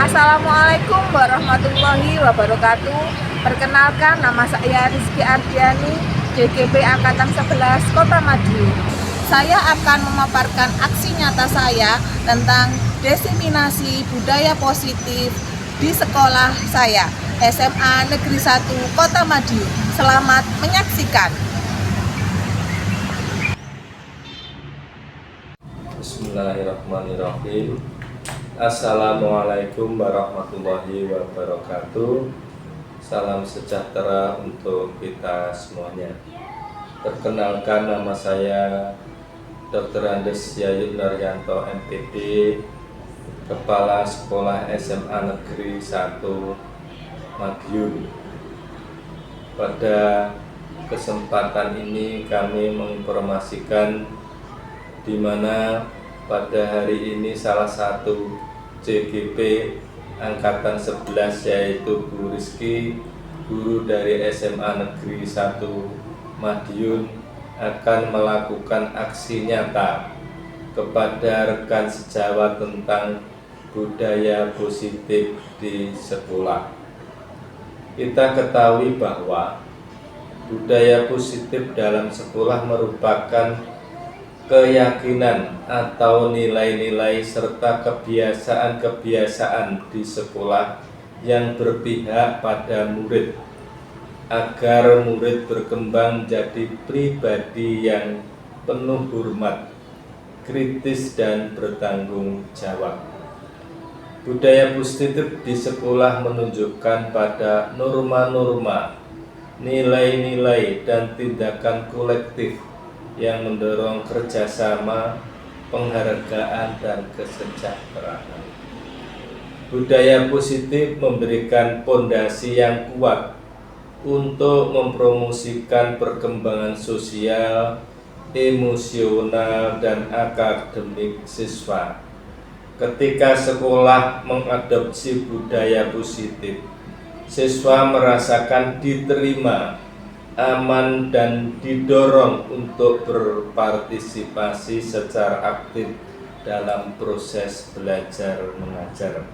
Assalamualaikum warahmatullahi wabarakatuh. Perkenalkan, nama saya Rizky Ardiani, JGP Angkatan 11 Kota Madiun. Saya akan memaparkan aksi nyata saya tentang diseminasi budaya positif di sekolah saya, SMA Negeri 1 Kota Madiun. Selamat menyaksikan. Bismillahirrahmanirrahim. Assalamualaikum warahmatullahi wabarakatuh. Salam sejahtera untuk kita semuanya. Perkenalkan, nama saya Dr. Andes Yayu Naryanto MPD, Kepala Sekolah SMA Negeri 1 Madiun. Pada kesempatan ini kami menginformasikan di mana pada hari ini salah satu JGP Angkatan 11 yaitu Bu Rizky, guru dari SMA Negeri 1 Madiun, akan melakukan aksi nyata kepada rekan sejawat tentang budaya positif di sekolah. Kita ketahui bahwa budaya positif dalam sekolah merupakan keyakinan atau nilai-nilai serta kebiasaan-kebiasaan di sekolah yang berpihak pada murid agar murid berkembang menjadi pribadi yang penuh hormat, kritis dan bertanggung jawab. Budaya positif di sekolah menunjukkan pada norma-norma, nilai-nilai dan tindakan kolektif yang mendorong kerjasama, penghargaan, dan kesejahteraan. Budaya positif memberikan pondasi yang kuat untuk mempromosikan perkembangan sosial, emosional, dan akademik siswa. Ketika sekolah mengadopsi budaya positif, siswa merasakan diterima, aman, dan didorong untuk berpartisipasi secara aktif dalam proses belajar mengajar,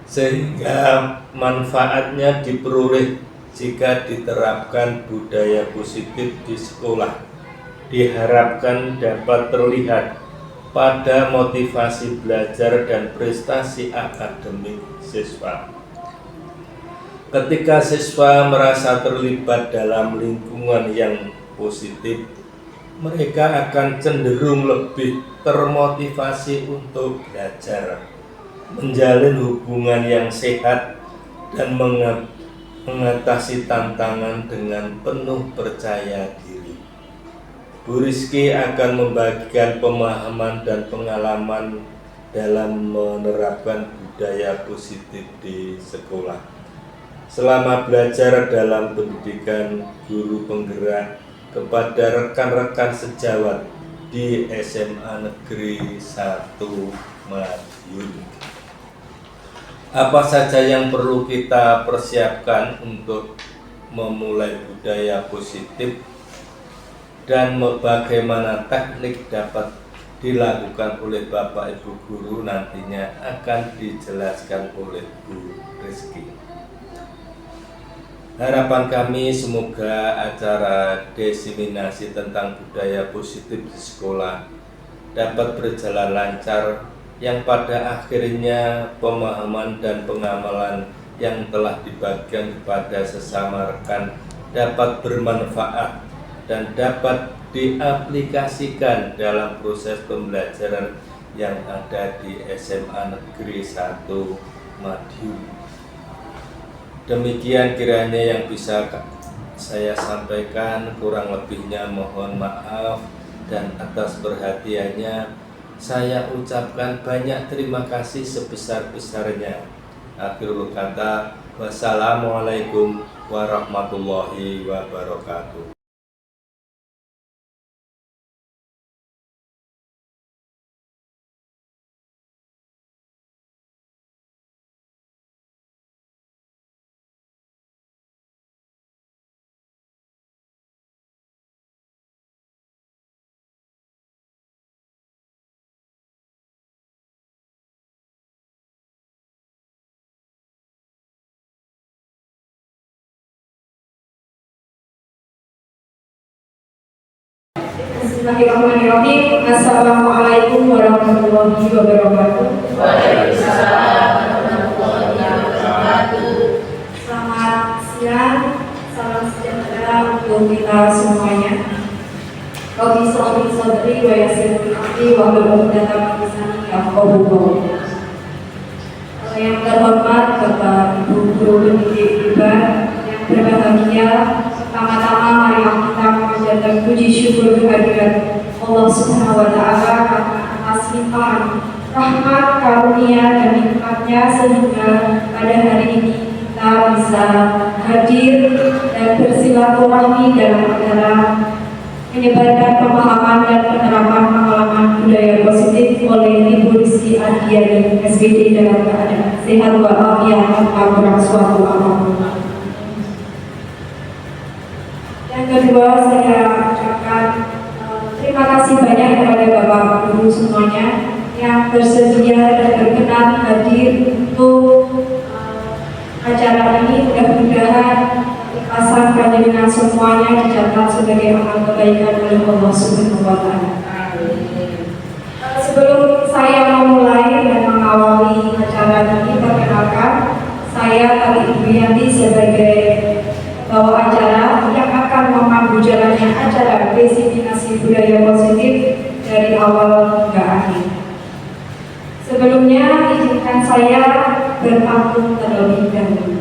sehingga manfaatnya diperoleh jika diterapkan budaya positif di sekolah. Diharapkan dapat terlihat pada motivasi belajar dan prestasi akademik siswa. Ketika siswa merasa terlibat dalam lingkungan yang positif, mereka akan cenderung lebih termotivasi untuk belajar, menjalin hubungan yang sehat, dan mengatasi tantangan dengan penuh percaya diri. Bu Rizky akan membagikan pemahaman dan pengalaman dalam menerapkan budaya positif di sekolah. Selama belajar dalam pendidikan guru penggerak kepada rekan-rekan sejawat di SMA Negeri 1 Madiun. Apa saja yang perlu kita persiapkan untuk memulai budaya positif dan bagaimana teknik dapat dilakukan oleh Bapak Ibu Guru nantinya akan dijelaskan oleh Bu Rizky. Harapan kami semoga acara diseminasi tentang budaya positif di sekolah dapat berjalan lancar, yang pada akhirnya pemahaman dan pengamalan yang telah dibagikan kepada sesama rekan dapat bermanfaat dan dapat diaplikasikan dalam proses pembelajaran yang ada di SMA Negeri 1 Madiun. Demikian kiranya yang bisa saya sampaikan, kurang lebihnya mohon maaf, dan atas perhatiannya saya ucapkan banyak terima kasih sebesar-besarnya. Akhirul kata, wassalamualaikum warahmatullahi wabarakatuh. Bismillahirrahmanirrahim. Assalamualaikum warahmatullahi wabarakatuh. Waalaikumsalam warahmatullahi wabarakatuh. Selamat siang, salam sejahtera untuk kita semuanya. Rabbi sholli sadri wa yassir li amri wahlul 'uqdatam min lisani yafqahu qawli. Yang terhormat Bapak Ibu guru pendidik IPA yang berbahagia, pertama-tama mari kita mengucapkan puji syukur kehadirat Allah Subhanahu wa taala karena atas limpahan rahmat, karunia dan nikmatnya sehingga pada hari ini kita bisa hadir dan bersilaturahmi dalam acara menyebarkan pemahaman dan penerapan pengalaman budaya positif oleh Ibu Rizky Ardiani SPD dalam keadaan sehat walafiat tanpa kurang suatu apapun. Yang kedua, saya ucapkan terima kasih banyak kepada Bapak Guru semuanya yang bersedia dan berkenan hadir untuk acara ini. Mudah-mudahan ikhlasan panjenengan semuanya dicatat sebagai amal kebaikan oleh Allah Subhanahu wa taala. Sebelum saya memulai dan mengawali acara ini, perkenalkan saya Tati Indriyanti sebagai pembawa acara yang akan memandu jalannya acara Presidensi Budaya Positif dari awal hingga akhir. Sebelumnya izinkan saya berpantun terlebih dahulu.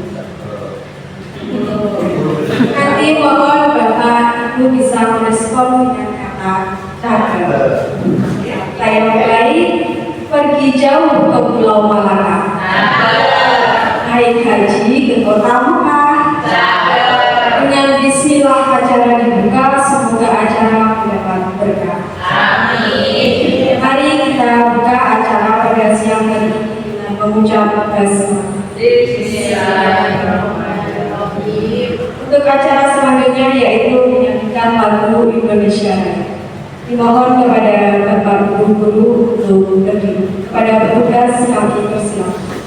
Nanti mohon Bapak Ibu bisa merespon dengan kata cakep. Saya mulai. Pergi jauh ke Pulau Malaka, naik haji ke Kota Mekah. Dengan bismillah acara dibuka, semoga acara mendapat berkah. Amin. Mari kita buka acara pada siang hari ini dengan mengucap basmalah. Untuk acara selanjutnya yaitu menyanyikan lagu Indonesia. Dimohon kepada Bapak Guru untuk berdiri. Kepada petugas kami persilakan.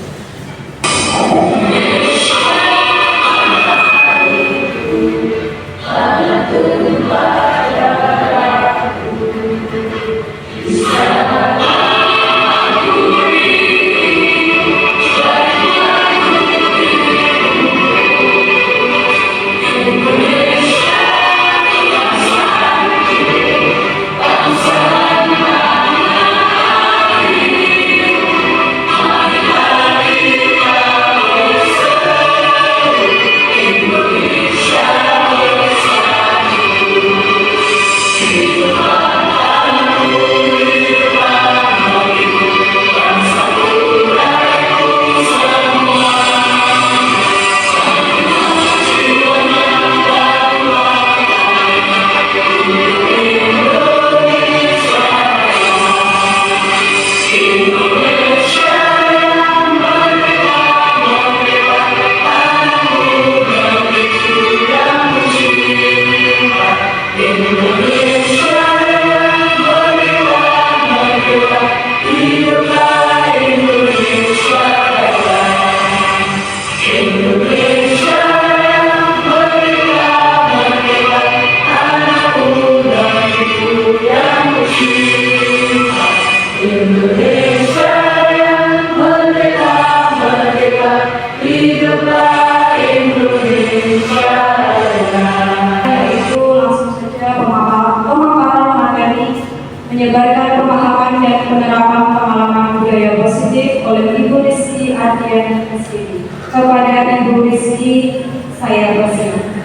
Menyebarkan pemahaman dan penerapan pengalaman budaya positif oleh Ibu Rizky Ardiani SPD. Kepada Ibu Rizky, saya persilakan.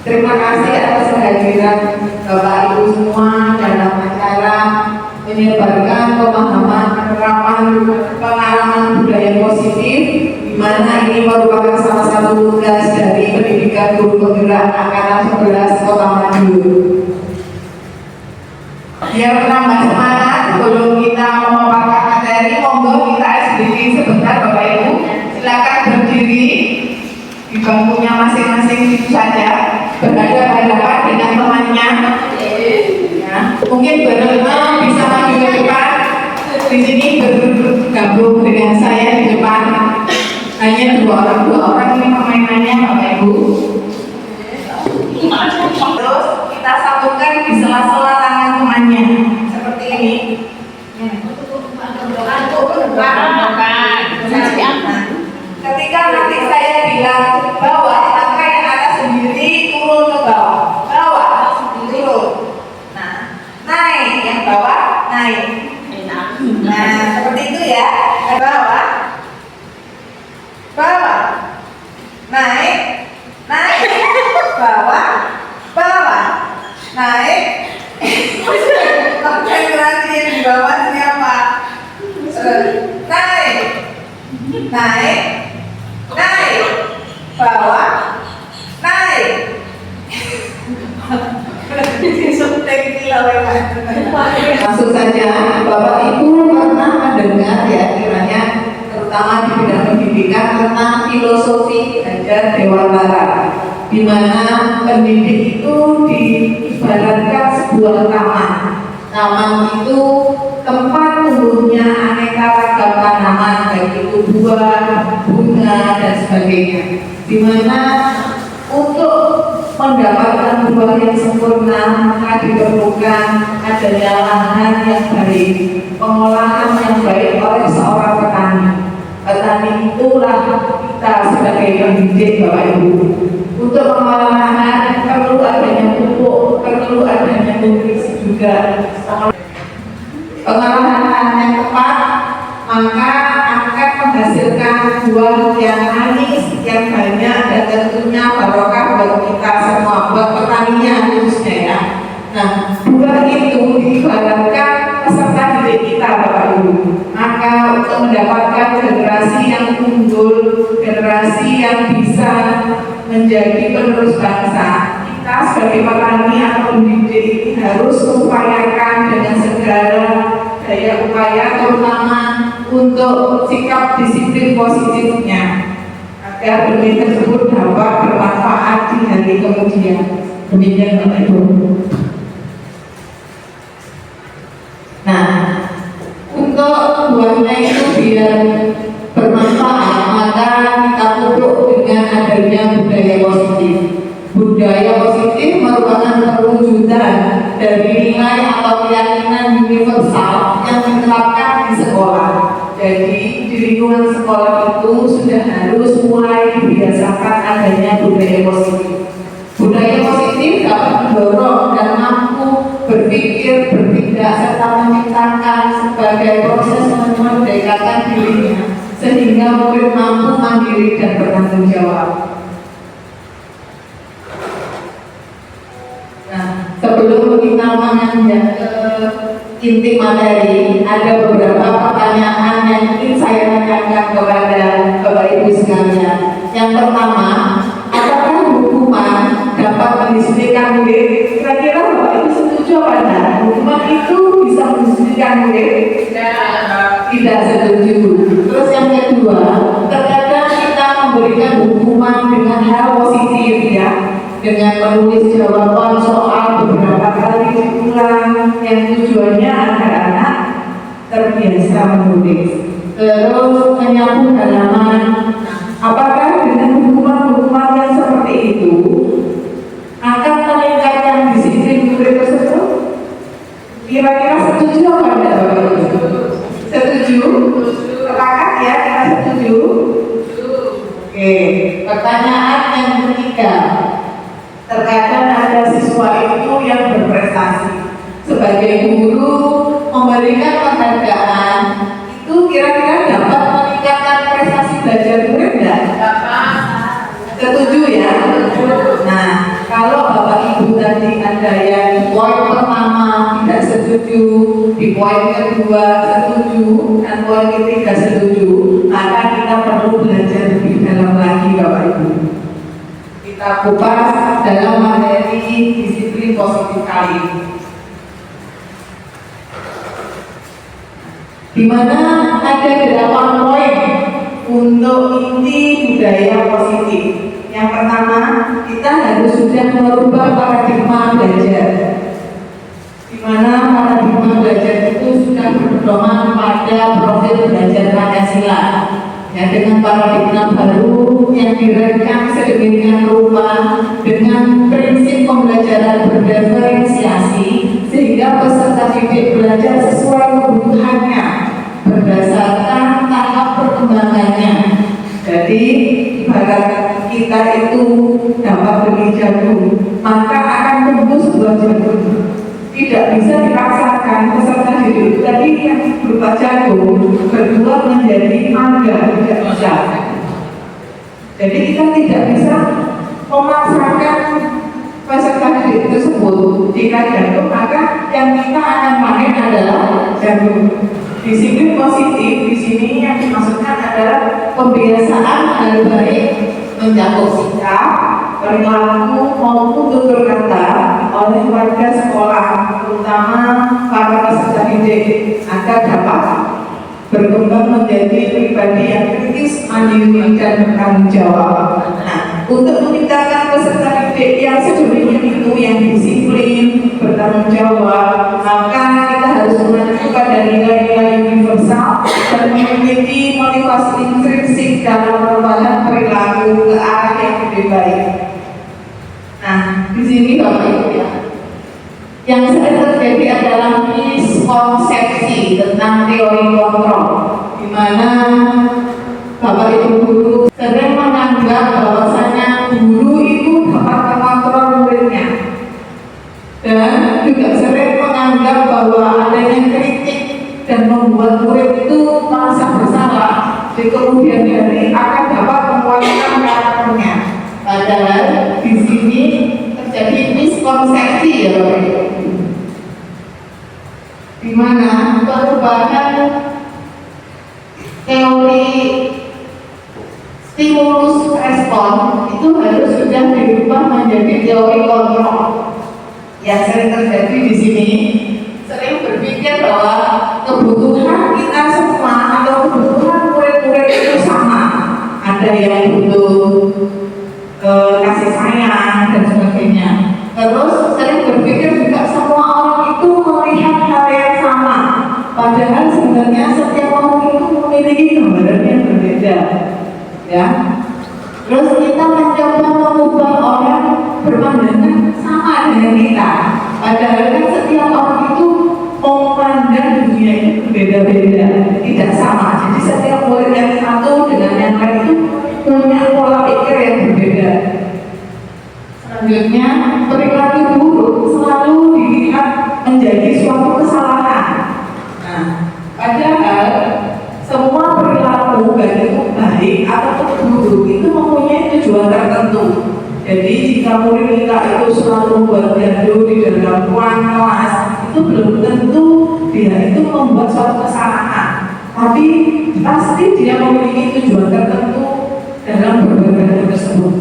Terima kasih atas kehadiran Bapak Ibu semua dalam acara menyebarkan pemahaman penerapan pengalaman budaya positif, di mana ini merupakan salah satu tugas dari pendidikan guru penggerak Angkatan 11 Kota Madiun. Biar menambah semangat, sebelum kita memaparkan materi, monggo kita sedikit sebentar Bapak Ibu, silakan berdiri di bangkunya masing-masing itu saja, berhadapan-hadapan dengan temannya. Ya, mungkin berlima bisa maju ke depan. Di sini bergabung dengan saya di depan. Hanya dua orang ini permainannya Bapak Ibu. Terus kita sambungkan di sela-sela naik, naik, bawah, naik. Langsung saja, Bapak Ibu pernah mendengar ya kiranya terutama di bidang pendidikan tentang filosofi belajar dewantara, di mana pendidik itu diibaratkan sebuah taman. Taman itu tempat tumbuhnya aneka ragam tanaman, baik itu buah, bunga dan sebagainya. Di mana untuk mendapatkan buah yang sempurna maka diperlukan adanya lahan yang baik, pengolahan yang baik oleh seorang petani. Petani itulah kita sebagai pendidik Bapak Ibu. Untuk mengolah lahan perlu adanya pupuk, perlu adanya nutrisi juga. Pengolahan lahan yang tepat maka akan menghasilkan buah yang manis, yang banyak, dan tentunya barokah buat kita semua, buat petaninya khususnya ya. Nah, buah itu diibaratkan peserta didik kita Bapak Ibu. Maka untuk mendapatkan generasi yang unggul, generasi yang bisa menjadi penerus bangsa, kita sebagai petani atau pendidik ini harus mengupayakan dengan segala daya upaya, terutama untuk sikap disiplin positifnya agar benih tersebut dapat bermanfaat di hari kemudian. Demikian Bapak Ibu. Nah, untuk buahnya itu biar bermanfaat maka kita pupuk dengan adanya budaya positif. Budaya positif merupakan perwujudan dari nilai atau keyakinan universal yang diterapkan di sekolah. Jadi di lingkungan sekolah itu sudah harus mulai dibiasakan adanya budaya positif. Budaya positif dapat mendorong dan mampu berpikir, bertindak, serta menciptakan sebagai proses memerdekakan dirinya sehingga murid mampu mandiri dan bertanggung jawab. Nah, sebelum kita menanjak ke inti materi, ada beberapa pertanyaan yang ingin saya tanyakan kepada Bapak Ibu sekalian. Yang pertama, apakah hukuman dapat mendisiplinkan murid? Kira-kira Bapak Ibu setuju apa tidak? Hukuman itu bisa mendisiplinkan murid? Tidak setuju. Terus yang kedua, terkadang kita memberikan hukuman dengan hal positif ya, dengan menulis jawaban soal beberapa kali diulang yang tujuannya agar anak terbiasa menulis. Terus menyapu halaman. Apakah dengan hukuman-hukuman yang seperti itu akan meningkatkan disiplin murid tersebut? Kira-kira setuju apa tidak Bapak Ibu? Setuju? Sepakat ya, kita setuju? Oke, pertanyaan yang ketiga. Terkadang ada siswa itu yang berprestasi. Sebagai guru memberikan penghargaan itu kira-kira dapat meningkatkan prestasi belajar murid tidak? Setuju ya? Nah, kalau Bapak Ibu tadi ada yang poin pertama tidak setuju, di poin kedua setuju, dan poin ketiga setuju, maka kita perlu belajar lebih dalam lagi Bapak Ibu. Kita kupas dalam materi disiplin positif kali ini, di mana ada 8 poin untuk inti budaya positif. Yang pertama, kita harus sudah merubah paradigma belajar, di mana paradigma belajar itu sudah berpedoman pada profil belajar Pancasila. Ya, dengan paradigma baru yang direkam sedemikian rupa dengan prinsip pembelajaran berdiferensiasi sehingga peserta didik belajar sesuai kebutuhannya berdasarkan tahap perkembangannya. Jadi ibarat kita itu dapat benih jagung, maka akan tumbuh sebuah jagung. Tidak bisa dipaksakan peserta didik tadi yang berupa jagung berbuah menjadi mangga, tidak bisa. Jadi kita tidak bisa memaksakan peserta didik tersebut. Jika jagung maka yang kita akan panen adalah jagung. Disiplin positif di sini yang dimaksudkan adalah pembiasaan hal baik mencakup sikap, perilaku maupun tutur kata oleh warga sekolah, terutama para peserta didik agar dapat berkembang menjadi pribadi yang kritis, mandiri dan bertanggung jawab. Nah, untuk menciptakan peserta didik yang sedemikian itu, yang disiplin, bertanggung jawab, maka kita harus mengacu pada nilai-nilai universal dan memiliki motivasi intrinsik dalam perubahan perilaku ke arah yang lebih baik. Nah, di sini Bapak Ibu ya, yang sering terjadi adalah miskonsepsi tentang teori kontrol, di mana Bapak Ibu guru sering menganggap bahwasanya guru itu dapat mengontrol muridnya, dan juga sering menganggap bahwa adanya kritik dan membuat murid itu merasa bersalah di kemudian hari akan dapat menguatkan karakternya. Padahal di sini terjadi miskonsepsi ya Bapak Ibu, di mana perubahan teori stimulus respon itu harus sudah dirubah menjadi teori kontrol. Yang sering terjadi di sini, sering berpikir bahwa kebutuhan kita semua atau kebutuhan murid-murid itu sama. Ada yang butuh kasih sayang dan sebagainya. Terus sering berpikir juga semua orang itu melihat hal yang sama, padahal sebenarnya setiap orang itu memiliki gambaran yang berbeda, ya. Terus kita mencoba mengubah orang berpandangan sama dengan kita, padahal kan setiap orang itu memandang dunia itu berbeda-beda, tidak sama. Jadi setiap murid yang satu dengan yang lain itu punya pola pikir yang berbeda. Selanjutnya, perilaku buruk selalu dilihat menjadi suatu kesalahan. Nah, padahal semua perilaku baik itu baik atau buruk itu mempunyai tujuan tertentu. Jadi jika murid kita itu selalu membuat gaduh di dalam ruang kelas, itu belum tentu dia itu membuat suatu kesalahan, tapi pasti dia memiliki tujuan tertentu dalam bergaduh tersebut.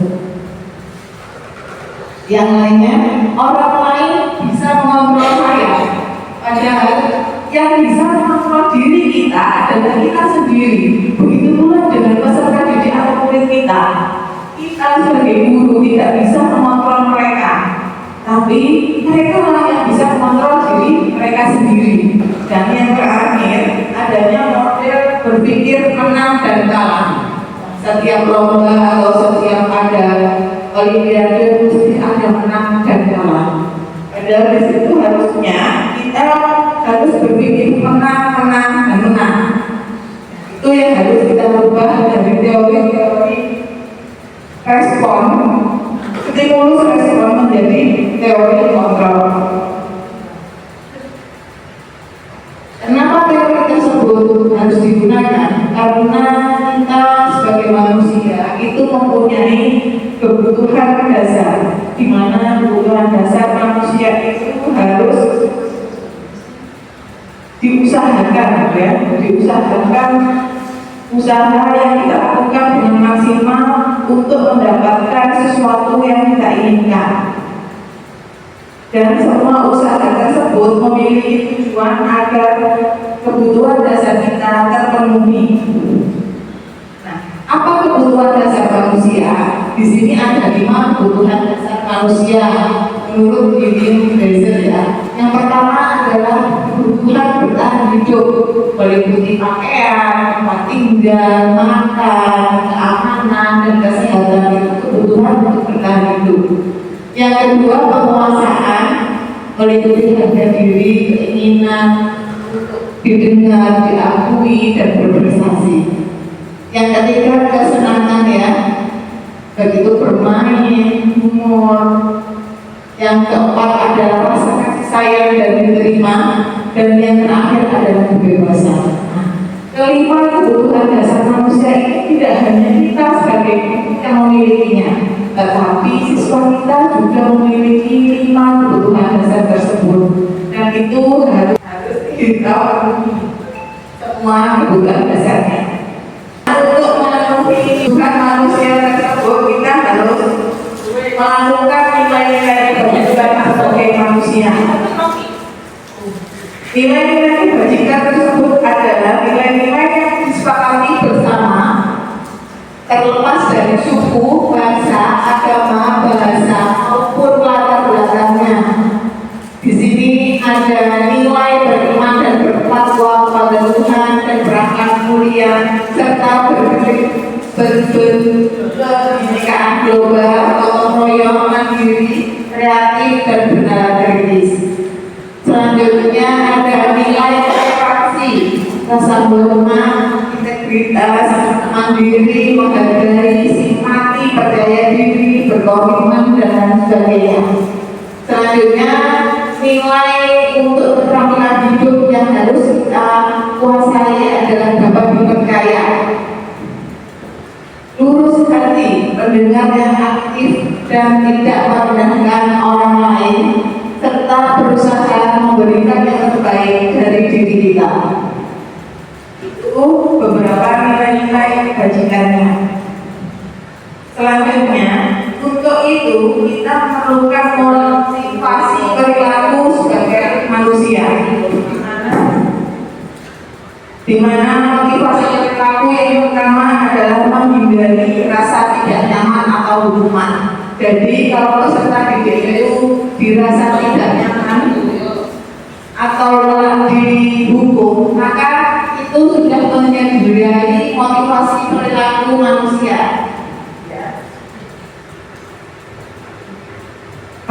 Yang lainnya, orang lain bisa mengontrol saya, padahal yang bisa mengontrol diri kita adalah kita sendiri. Begitu pula dengan peserta didik atau murid kita. Kita sebagai guru tidak bisa mengontrol mereka, tapi mereka lah yang bisa mengontrol diri mereka sendiri. Dan yang terakhir, adanya model berpikir menang dan kalah. Setiap lomba atau setiap ada olimpiade mesti ada menang dan kalah. Padahal di situ harusnya kita harus berpikir menang, menang, dan menang. Itu yang harus kita ubah dari teori-teori respon, stimulus respon menjadi teori kontrol. Kenapa teori tersebut harus digunakan? Karena kita sebagai manusia itu mempunyai kebutuhan dasar, di mana kebutuhan dasar manusia itu harus diusahakan, ya, diusahakan usaha yang kita lakukan dengan maksimal untuk mendapatkan sesuatu yang kita inginkan. Dan semua usaha tersebut memiliki tujuan agar kebutuhan dasar kita terpenuhi. Nah, apa kebutuhan dasar manusia? Di sini ada 5 kebutuhan dasar manusia menurut William Fraser ya. Yang pertama adalah kebutuhan bertahan hidup, meliputi pakaian, tempat tinggal, makan, keamanan, dan kesehatan. Itu kebutuhan untuk bertahan hidup. Yang kedua, penguasaan, meliputi harga diri, keinginan untuk didengar, diakui, dan berprestasi. Yang ketiga, kesenangan ya, begitu bermain, humor. Yang keempat adalah rasa kasih sayang dan diterima, dan yang terakhir adalah kebebasan. Kelima, kebutuhan dasar manusia ini tidak hanya kita sebagai guru yang memilikinya, tetapi siswa kita juga memiliki 5 kebutuhan dasar tersebut, dan itu harus kita penuhi. semua kebutuhan dasarnya. Untuk memenuhi kebutuhan manusia tersebut, kita harus melakukan nilai-nilai kebajikan sebagai manusia. Nilai-nilai kebajikan tersebut adalah nilai-nilai yang disepakati bersama, terlepas dari suku, bangsa, agama, bahasa maupun latar belakangnya. Di sini ada nilai beriman dan bertakwa kepada Tuhan dan berakhlak mulia serta berkebinekaan global, gotong royong, mandiri, kreatif dan benar-kritis. Selanjutnya ada nilai toleransi, rasa hormat, integritas, mandiri, menghargai, simpati, percaya diri, berkomitmen dan lain sebagainya. Selanjutnya nilai untuk keterampilan hidup yang harus kita kuasai adalah dapat dipercaya, lurus hati, pendengar yang aktif dan tidak merendahkan orang lain, serta berusaha memberikan yang terbaik dari diri kita. Itu beberapa nilai-nilai kebajikannya. Selanjutnya, untuk itu kita memerlukan motivasi perilaku sebagai manusia, di mana motivasi perilaku yang pertama adalah menghindari rasa tidak nyaman atau hukuman. Jadi kalau peserta didik itu dirasa tidak nyaman atau dihukum, maka itu sudah menyediai motivasi perilaku manusia.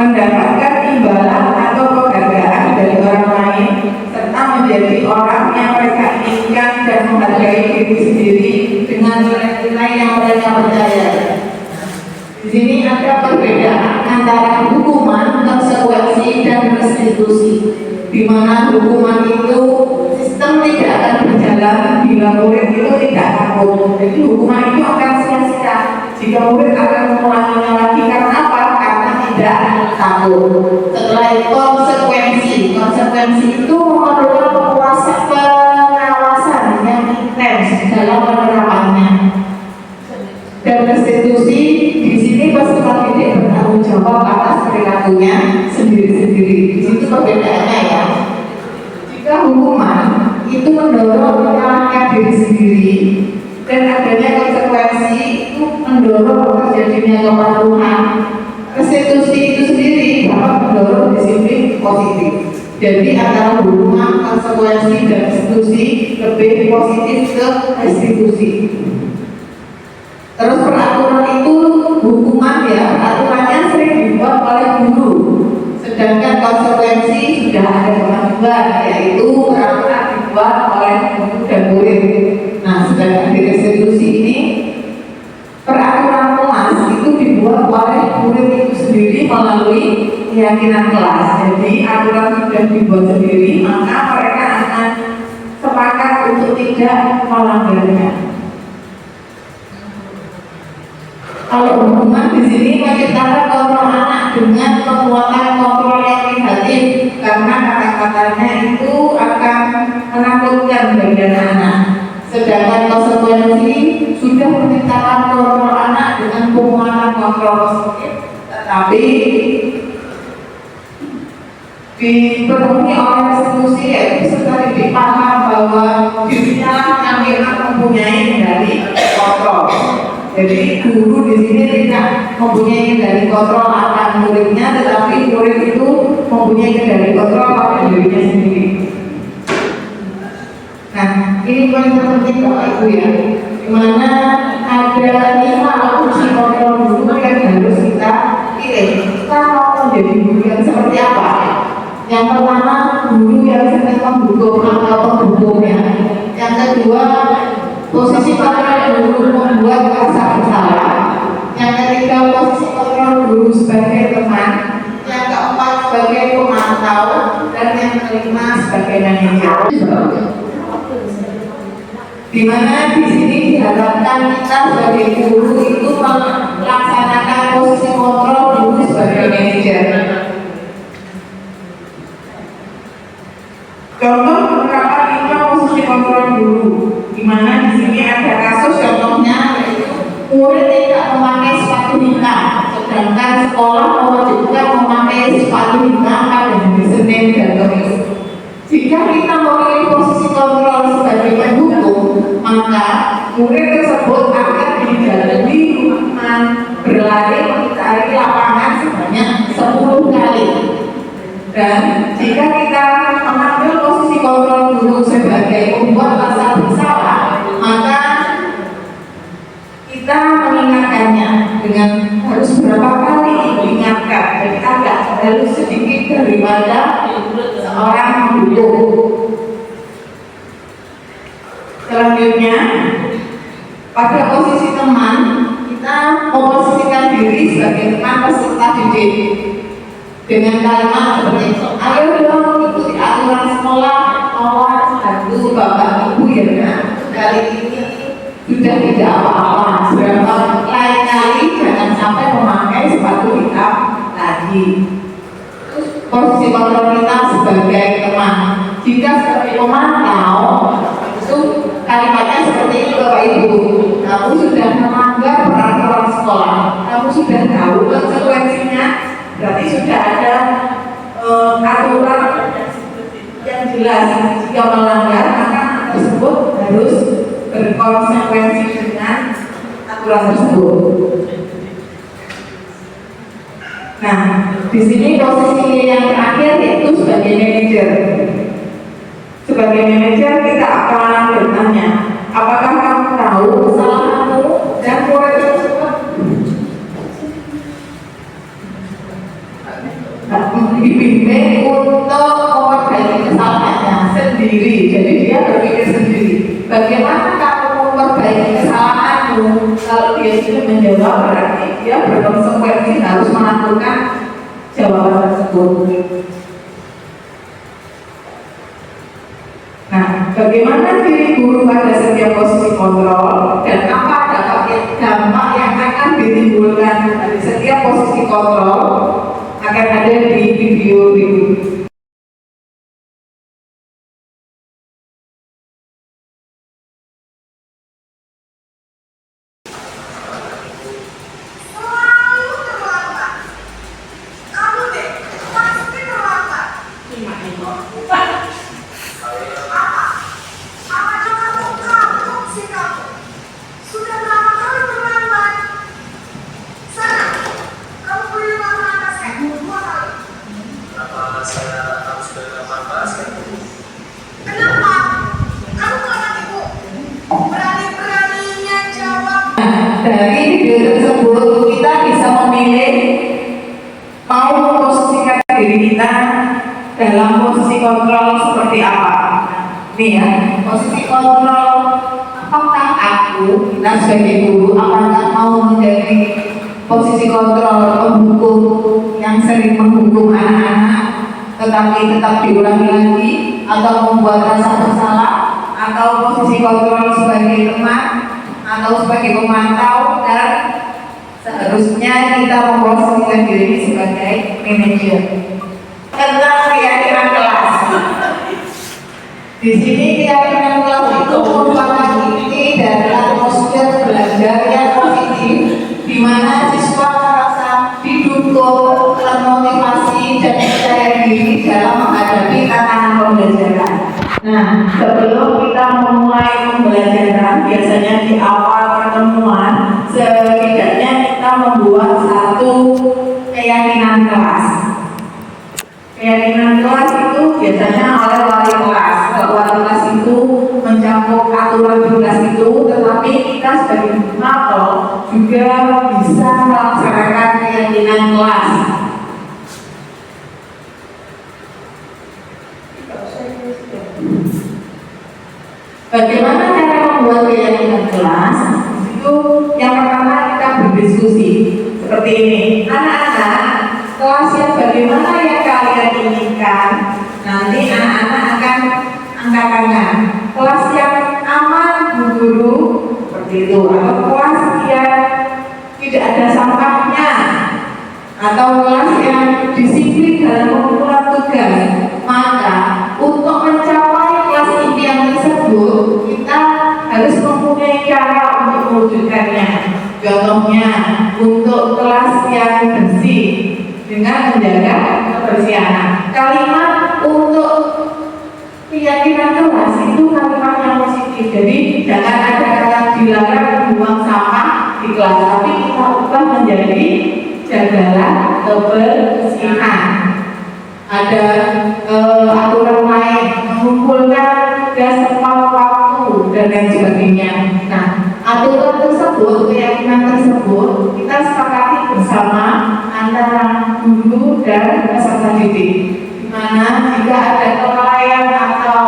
Mendapatkan imbalan atau penghargaan dari orang lain, serta menjadi orang yang mereka inginkan dan menghargai diri sendiri dengan nilai-nilai yang mereka percaya. Di sini ada perbedaan antara hukuman, konsekuensi, dan restitusi, di mana hukuman itu sistem tidak akan berjalan bila murid itu tidak takut. Jadi hukuman itu akan sia-sia jika murid akan mengulanginya lagi. Karena apa? Karena tidak takut. Setelah itu konsekuensi itu memerlukan pengawasan yang intens dalam penerapannya. Dan restitusi di sini peserta didik bertanggung jawab atas perilakunya sendiri-sendiri. Di situ perbedaannya ya. Jika hukuman itu mendorong menyalahkan diri sendiri dan adanya konsekuensi itu mendorong terjadinya kepatuhan, restitusi itu sendiri dapat mendorong disiplin positif. Jadi antara hukuman, konsekuensi, dan restitusi lebih positif ke restitusi. Terus peraturan itu hukuman ya, peraturannya sering dibuat oleh guru, sedangkan konsekuensi sudah ada kewajiban, yaitu peraturan dibuat oleh guru dan murid. Nah, sedangkan di restitusi ini peraturan kelas itu dibuat oleh murid itu sendiri melalui keyakinan kelas. Jadi aturan sudah dibuat sendiri, maka mereka akan sepakat untuk tidak melanggarnya. Kalau hukuman di sini menciptakan kontrol anak dengan penguatan kontrol yang negatif, karena kata-katanya itu akan menakutkan bagi anak. Sedangkan konsekuensi sudah menciptakan kontrol anak dengan penguatan kontrol positif, tetapi dipenuhi oleh restitusi, yaitu setelah dipaham bahwa dirinya yang memang mempunyai kendali kontrol. Jadi guru di sini tidak mempunyai kendali kontrol akan muridnya, tetapi murid itu mempunyai kendali kontrol pada dirinya sendiri. Nah, ini paling terpenting Bapak Ibu ya, dimana ada 5 fungsi kontrol guru yang harus kita pilih. Kita mau menjadi guru yang seperti apa? Yang pertama, guru yang senang mendukung atau pendukungnya. Yang kedua, posisi kontrol guru membuat rasa bersalah. Yang ketiga, posisi kontrol guru sebagai teman. Yang keempat, sebagai pemantau. Dan yang kelima, sebagai manajer. Di mana di sini diharapkan kita sebagai guru itu melaksanakan posisi kontrol guru sebagai manajer. Contoh penerapan 5 posisi kontrol guru. murid tersebut akan dijadwali teman berlari mencari lapangan sebanyak 10 kali. Dan jika kita mengambil posisi kontrol guru sebagai pembuat rasa bersalah, maka kita mengingatkannya dengan harus berapa kali diingatkan. Jadi agak harus sedikit daripada seorang guru. Selanjutnya, pada posisi teman, kita memposisikan diri sebagai teman peserta didik dengan kalimat seperti itu. Ayo dong ikuti aturan sekolah, tolong bantu bapak ibu ya nak. Kali ini sudah tidak apa-apa. Berapa lain kali jangan sampai memakai sepatu hitam lagi. Posisi kontrol kita sebagai teman. Jika sebagai pemantau, itu kalimatnya seperti itu Bapak Ibu. Kamu sudah melanggar peraturan sekolah. Kamu sudah tahu konsekuensinya. Berarti sudah ada aturan yang jelas. Jika melanggar, maka anak tersebut harus berkonsekuensi dengan aturan tersebut. Nah, di sini posisi yang terakhir yaitu sebagai manajer. Sebagai manajer kita akan bertanya, apakah kamu tahu kesalahanmu dan murid tersebut dibimbing untuk memperbaiki kesalahannya sendiri. Jadi dia berpikir sendiri. Bagaimana kamu memperbaiki kesalahanmu? Kalau dia sudah menjawab, berarti dia berkonsekuensi harus melakukan jawaban tersebut. Nah, bagaimana diri guru pada setiap posisi kontrol dan apa dampak yang akan ditimbulkan dari setiap posisi kontrol akan ada di video berikut. Dari video tersebut kita bisa memilih mau memposisikan diri kita dalam posisi kontrol seperti apa. Nih ya, posisi kontrol, apakah aku, kita sebagai guru, apakah mau menjadi posisi kontrol penghukum yang sering menghukum anak-anak tetapi tetap diulangi lagi, atau membuat rasa bersalah, atau posisi kontrol sebagai teman atau sebagai pemantau, dan seharusnya kita memposisikan diri sebagai manajer. Tentang keyakinan kelas. Di sini keyakinan kelas itu merupakan inti dari atmosfer belajar yang positif, di mana siswa merasa didukung, termotivasi dan percaya diri dalam menghadapi tantangan pembelajaran. Nah, sebelum kita memulai pembelajaran, biasanya di awal pertemuan, setidaknya kita membuat satu keyakinan kelas. Keyakinan kelas itu biasanya oleh wali kelas, bahwa kelas itu mencakup aturan kelas itu, tetapi kita sebagai moderator juga bisa melaksanakan keyakinan kelas. Bagaimana cara membuat keyakinan kelas? Itu yang pertama kita berdiskusi seperti ini. Anak-anak, kelas yang bagaimana yang kalian inginkan? Nanti anak-anak akan angkat tangan. Kelas yang aman, Bu Guru, seperti itu. Atau kelas yang tidak ada sampahnya, atau kelas yang disiplin dalam pengumpulan tugas. Maka untuk mencapai kelas impian tersebut, kita harus mempunyai cara untuk mewujudkannya. Contohnya, untuk kelas yang bersih dengan menjaga kebersihan. Kalimat untuk keyakinan kelas itu kalimat yang positif. Jadi jangan ada kata kebersihan. Ada aturan main, mengumpulkan gas tepat waktu dan lain sebagainya. Nah, aturan tersebut, keyakinan tersebut kita sepakati bersama antara guru dan peserta didik. Di mana jika ada kelalaian atau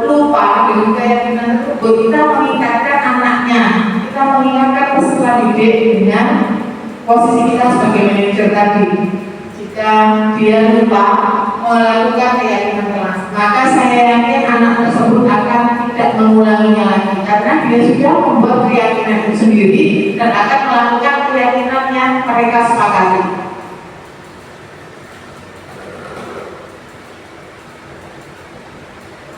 lupa dengan keyakinan tersebut, kita mengingatkan anaknya, kita mengingatkan peserta didik dengan posisi kita sebagai manajer tadi. Jika dia lupa melakukan keyakinan kelas, maka saya yakin anak tersebut akan tidak mengulanginya lagi karena dia sudah membuat keyakinan itu sendiri dan akan melakukan keyakinan yang mereka sepakati.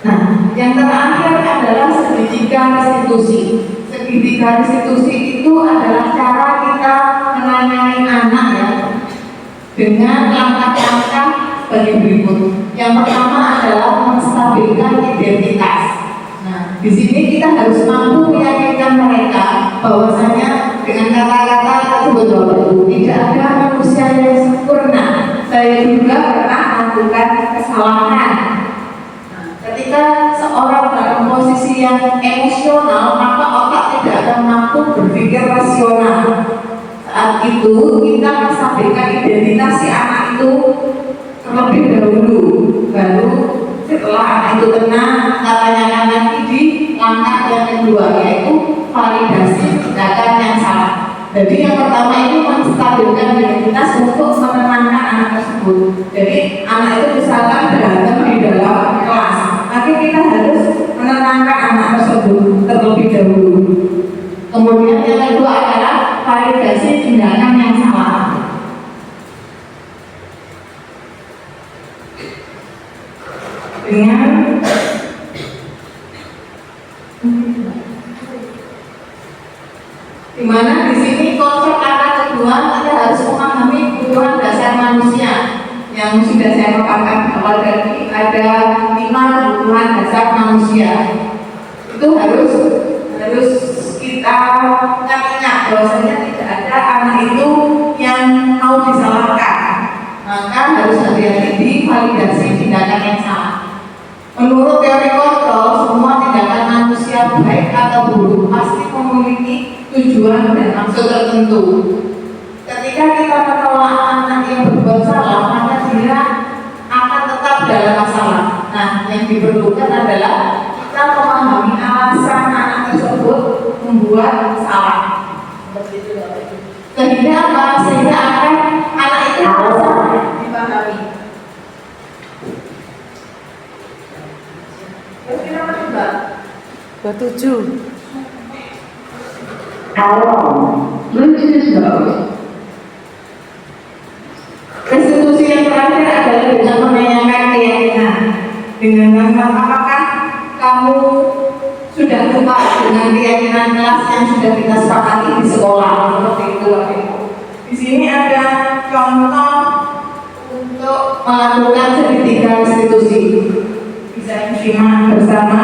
Nah, yang terakhir adalah segitiga restitusi. Segitiga restitusi itu adalah cara kita menangani anak ya, dengan langkah-langkah sebagai berikut. Yang pertama adalah menstabilkan identitas. Nah, di sini kita harus mampu meyakinkan mereka bahwasanya dengan kata-kata tersebut tidak ada manusia yang sempurna. Saya juga pernah melakukan kesalahan. Nah, ketika seorang dalam posisi yang emosional, maka otak tidak akan mampu berpikir rasional. Saat itu kita menstabilkan identitas si anak itu terlebih dahulu, baru setelah anak itu tenang, tanyakan lagi di langkah yang kedua, yaitu validasi tindakan yang salah. Jadi yang pertama itu menstabilkan identitas untuk menenangkan anak tersebut. Jadi anak itu misalkan berantem di dalam kelas, tapi kita harus menenangkan anak tersebut terlebih dahulu. Kemudian yang kedua adalah validasi tindakan yang salah. Dengan dimana di sini konsep kata kedua kita harus memahami kebutuhan dasar manusia yang sudah saya paparkan awal tadi. Ada 5 kebutuhan dasar manusia. Itu harus kita ingat bahwasanya tidak ada anak itu yang mau disalahkan, maka harus hati-hati di validasi tindakan yang salah. Menurut teori kontrol, semua tindakan manusia baik atau buruk pasti memiliki tujuan dan maksud tertentu. Ketika kita menolak anak yang berbuat salah, maka dia akan tetap dalam masalah. Nah, yang diperlukan adalah kita memahami alasan anak tersebut membuat salah. Sehingga akan anak itu bisa dipahami. Kira-kira apa? 27. Restitusi yang terakhir adalah dengan menanyakan keyakinan. Dengan apakah kamu sudah lupa dengan keyakinan kelas yang sudah kita sepakati di sekolah, seperti itu. Di sini ada contoh untuk melakukan segitiga restitusi. Bisa disimak bersama.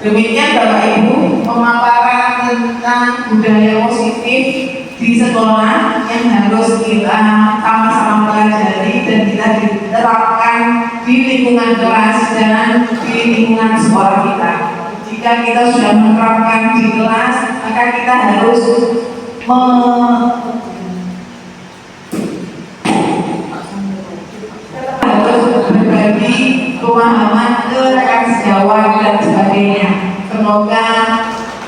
Demikian Bapak Ibu pemaparan tentang budaya positif di sekolah yang harus kita sama-sama pelajari dan kita diterapkan di lingkungan kelas dan di lingkungan sekolah kita. Jika kita sudah menerapkan di kelas, maka kita harus untuk berbagi pemahaman ke rekan sejawat dan sebagainya. Semoga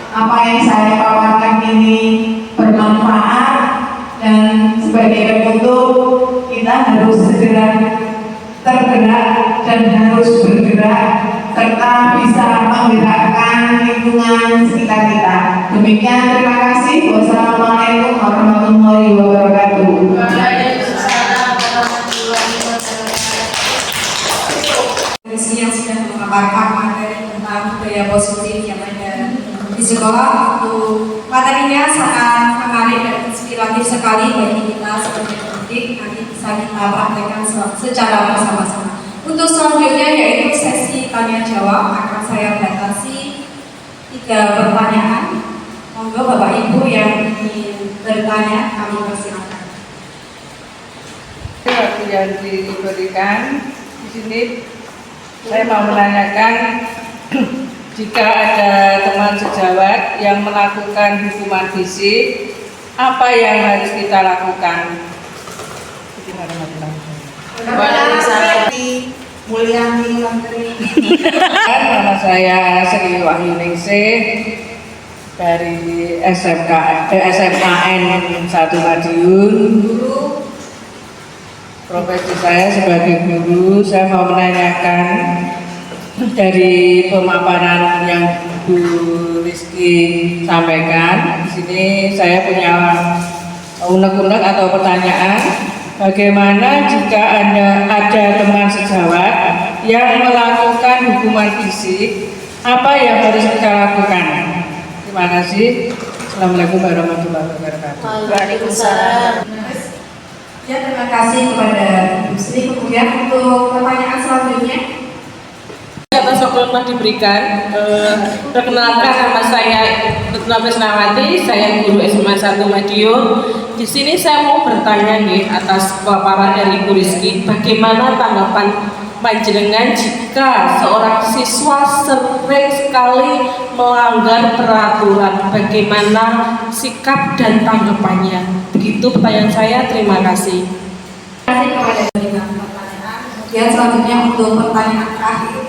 apa yang saya paparkan ini bermanfaat, dan sebagai penutup kita harus segera tergerak dan harus bergerak serta bisa menggerakkan lingkungan sekitar kita. Demikian, terima kasih. Wassalamualaikum warahmatullahi wabarakatuh. Rizky yang sudah memaparkan materi tentang budaya positif yang ada di sekolah. Untuk materinya sangat menarik dan inspiratif sekali bagi kita sebagai pendidik. Nanti bisa kita praktekkan secara bersama-sama. Untuk selanjutnya yaitu sesi tanya jawab, akan saya batasi 3 pertanyaan. Monggo Bapak Ibu yang ingin bertanya, kami persilakan. Waktu yang diberikan di sini, saya mau menanyakan jika ada teman sejawat yang melakukan hukuman fisik, apa yang harus kita lakukan? Waalaikumsalam. Mulyani Menteri. Nama saya Sri Wahyuningsih dari SMKN 1 Madiun. Profesi saya sebagai guru. Saya mau menanyakan dari pemaparan yang Bu Rizky sampaikan. Di sini saya punya unek-unek atau pertanyaan. Bagaimana jika ada teman sejawat yang melakukan hukuman fisik, apa yang harus kita lakukan? Terima kasih. Assalamualaikum warahmatullahi wabarakatuh. Waalaikumsalam. Ya, terima kasih kepada Ibu Sri. Kemudian untuk pertanyaan selanjutnya, atas waktu yang telah diberikan. Perkenalkan, nama saya Retno Krisnawati, saya guru SMA 1 Madiun. Di sini saya mau bertanya nih atas paparan dari Bu Rizky, bagaimana tanggapan panjenengan jika seorang siswa sering sekali melanggar peraturan, bagaimana sikap dan tanggapannya? Begitu pertanyaan saya, terima kasih. terima kasih kepada berikan pertanyaan. Kemudian selanjutnya untuk pertanyaan terakhir,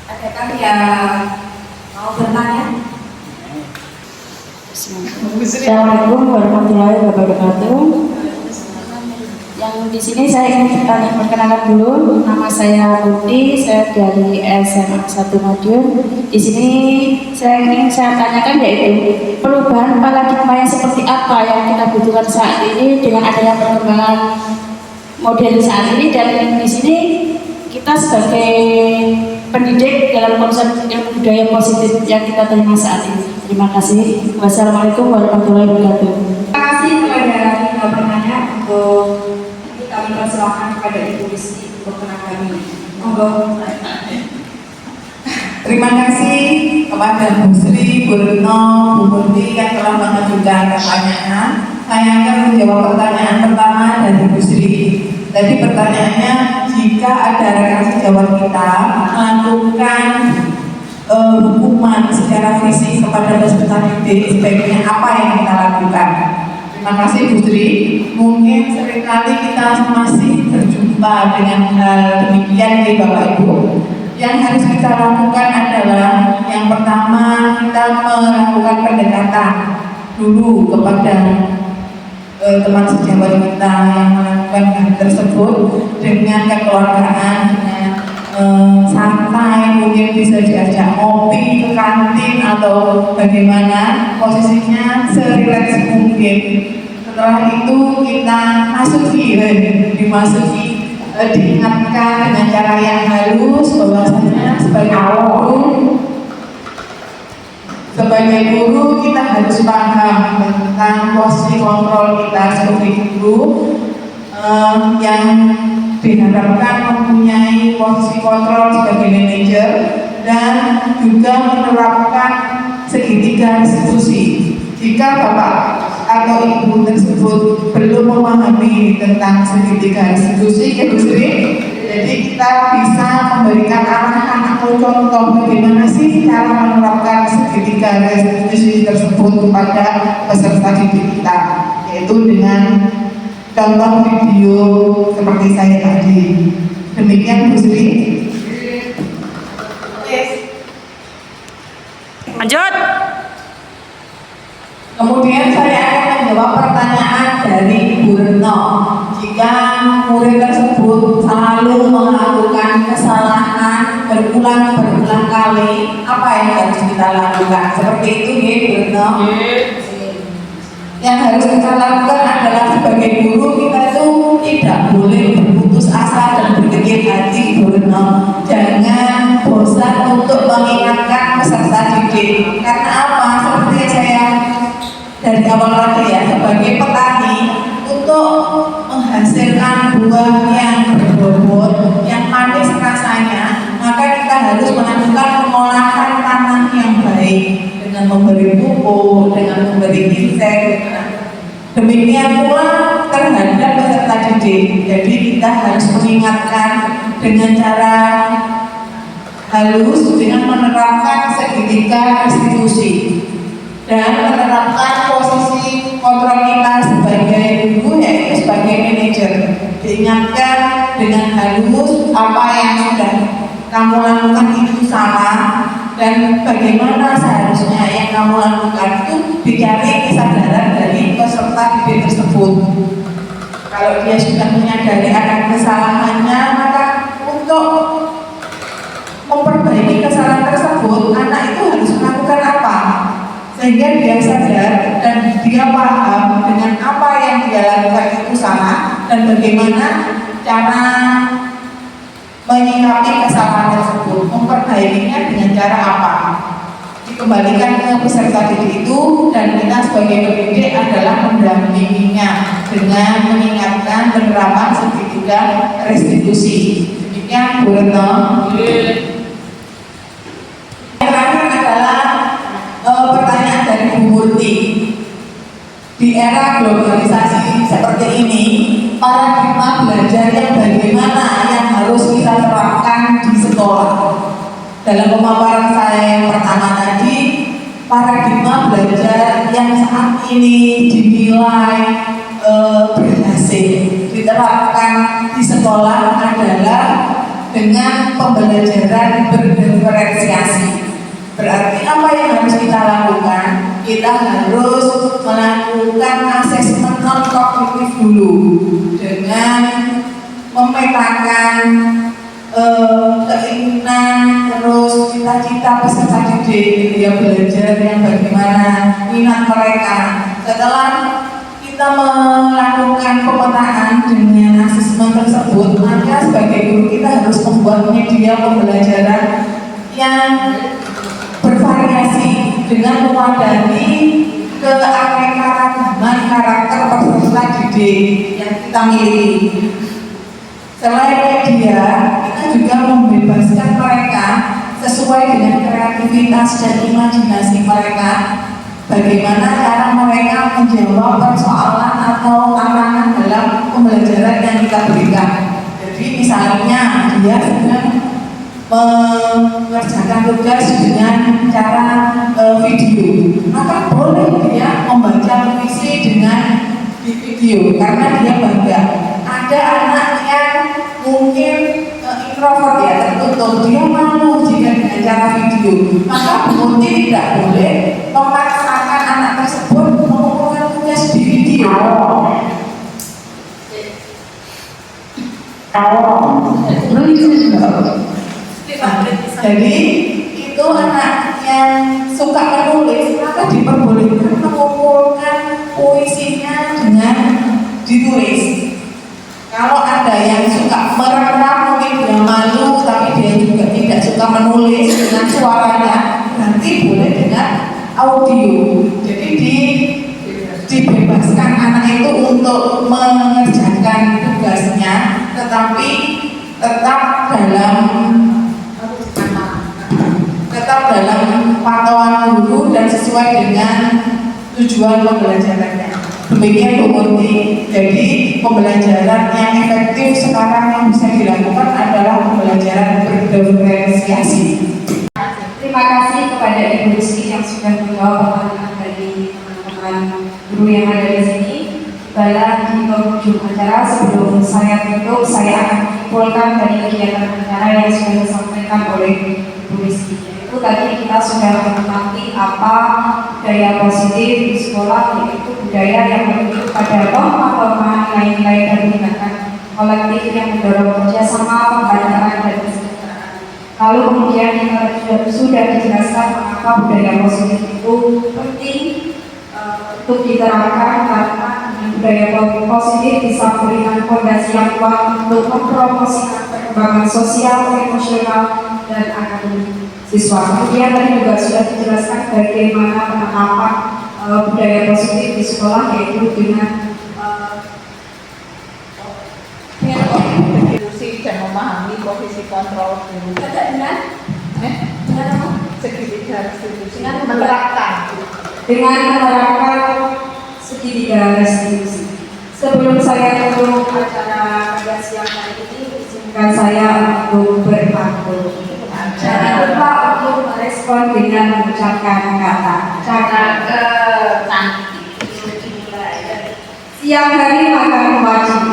adakah yang mau bertanya? Assalamualaikum warahmatullahi wabarakatuh. Yang di sini saya ingin bertanya, perkenalkan dulu, nama saya Putri, saya dari SMA 1 Madiun. Di sini saya tanyakan yaitu perubahan paradigma yang seperti apa yang kita butuhkan saat ini dengan adanya perkembangan modern saat ini, dan di sini kita sebagai pendidik dalam konsep ilmu budaya positif yang kita terima saat ini. Terima kasih. Wassalamualaikum warahmatullahi wabarakatuh. Terima kasih kepada yang bertanya. Untuk ini kami persilakan kepada Ibu Rizky untuk menanggapi. Monggo. Terima kasih kepada Bu Sri, Bu Retno, Bu Murti yang telah mengajukan pertanyaan. Saya akan menjawab pertanyaan pertama dari Bu Sri. Tadi pertanyaannya, jika ada rekan sejawat kita melakukan hukuman secara fisik kepada peserta didik, sebaiknya apa yang kita lakukan? Terima kasih Bu Sri. Mungkin seringkali kita masih berjumpa dengan hal demikian di Bapak Ibu. Yang harus kita lakukan adalah yang pertama, kita melakukan pendekatan dulu kepada teman sejawat kita yang melakukan hal tersebut dengan kekeluargaan, dengan santai, mungkin bisa diajak ngopi ke kantin atau bagaimana, posisinya serileks mungkin. Setelah itu kita dimasuki, diingatkan dengan cara yang halus bahwasanya sebagai guru kita harus paham tentang posisi kontrol kita sebagai guru yang diharapkan mempunyai posisi kontrol sebagai manajer dan juga menerapkan segitiga restitusi. Jika Bapak atau Ibu tersebut belum memahami tentang segitiga restitusi, ya Bu Sri, jadi kita bisa memberikan arahan atau contoh bagaimana sih cara menerapkan segitiga restitusi tersebut kepada peserta didik kita, yaitu dengan contoh video seperti saya tadi. Demikian Bu Sri. Lanjut. Kemudian saya akan menjawab pertanyaan dari Ibu Retno. Jika murid tersebut selalu melakukan kesalahan berulang kali, apa yang harus kita lakukan? Seperti itu ya Bu Retno. Yang harus kita lakukan adalah sebagai guru kita itu tidak boleh berputus asa dan berkecil hati Bu Retno. Jangan bosan untuk mengingatkan peserta didik. Karena apa? Seperti yang saya dari awal tadi ya, sebagai petani untuk menghasilkan buah yang berbobot, yang manis rasanya, maka kita harus melakukan pengolahan tanah yang baik dengan memberi pupuk, dengan memberi insek. Demikian pula terhadap peserta didik. Jadi kita harus mengingatkan dengan cara halus dengan menerapkan segitiga restitusi dan menerapkan posisi kontrol kita sebagai guru yaitu sebagai manajer. Diingatkan dengan halus apa yang sudah kamu lakukan itu salah dan bagaimana seharusnya yang kamu lakukan itu dicari kesadaran dari peserta didik tersebut. Kalau dia sudah menyadari akan kesalahannya, maka untuk memperbaiki kesalahan tersebut, anak itu harus melakukan apa? Sehingga dia sadar dan dia paham dengan apa yang dia lakukan itu salah dan bagaimana cara menyikapi kesalahan tersebut, memperbaikinya dengan cara apa. Dikembalikan ke peserta didik itu dan kita sebagai pendidik adalah mendampinginya dengan mengingatkan penerapan segitiga restitusi. Demikian Bu Retno. Terakhir adalah pertanyaan dari Bu Murti. Di era globalisasi seperti ini, paradigma belajar yang bagaimana yang harus kita terapkan di sekolah. Dalam pemaparan saya yang pertama tadi, paradigma belajar yang saat ini dinilai berhasil diterapkan di sekolah adalah dengan pembelajaran berdiferensiasi. Berarti apa yang harus kita lakukan? Kita harus melakukan asesmen non kognitif dulu dengan memetakan keinginan, terus cita-cita peserta didik, dia belajar yang bagaimana, minat mereka. Setelah kita melakukan pemetaan dengan asesmen tersebut, maka sebagai guru kita harus membuat media pembelajaran yang bervariasi dengan mewadahi keanekaragaman karakter peserta didik yang kita miliki. Selain media, kita juga membebaskan mereka sesuai dengan kreativitas dan imajinasi mereka. Bagaimana cara mereka menjawab persoalan atau tantangan dalam pembelajaran yang kita berikan. Jadi misalnya dia sedang mengerjakan tugas dengan cara video, maka boleh dia membaca puisi dengan di video karena dia bangga. Ada anak yang mungkin introvert ya, tertutup, dia malu jika dengan cara video, maka Murti tidak boleh memaksakan anak tersebut mengumpulkan tugas di video. Jadi itu anak yang suka menulis, maka diperbolehkan mengumpulkan puisinya dengan ditulis. Kalau ada yang suka merekam, mungkin dia malu, tapi dia juga tidak suka menulis dengan suaranya, nanti boleh dengan audio. Jadi dibebaskan anak itu untuk mengerjakan tugasnya, tetapi tetap dalam pantauan guru dan sesuai dengan tujuan pembelajarannya. Demikian Bu Murti. Jadi pembelajaran yang efektif sekarang yang bisa dilakukan adalah pembelajaran berdiferensiasi. Terima kasih kepada Ibu Rizky yang sudah menjawab pertanyaan dari teman-teman guru yang ada di sini. Baiklah, di penghujung acara sebelum saya tutup, saya akan menyimpulkan dari kegiatan acara yang sudah disampaikan oleh Bu Rizky. Itu tadi kita sudah mengerti apa budaya positif di sekolah, yaitu budaya yang merujuk pada norma-norma nilai-nilai dan tindakan kolektif yang mendorong kerjasama, pembelajaran dan kesejahteraan. Lalu kemudian kita sudah dijelaskan mengapa budaya positif itu penting untuk diterapkan, karena budaya positif bisa memberikan fondasi yang kuat untuk mempromosikan perkembangan sosial, emosional, dan akademik siswa. Kemudian tadi juga sudah dijelaskan bagaimana penerapan budaya positif di sekolah, yaitu dengan Diskusi dan memahami posisi kontrol guru. dengan Segitiga restitusi. Dengan menerapkan. segitiga restitusi. Sebelum saya tutup acara pada siang hari ini, izinkan saya untuk berpantun. Jangan lupa untuk merespon dengan mengucapkan kata Cantik. siang hari makan wajib.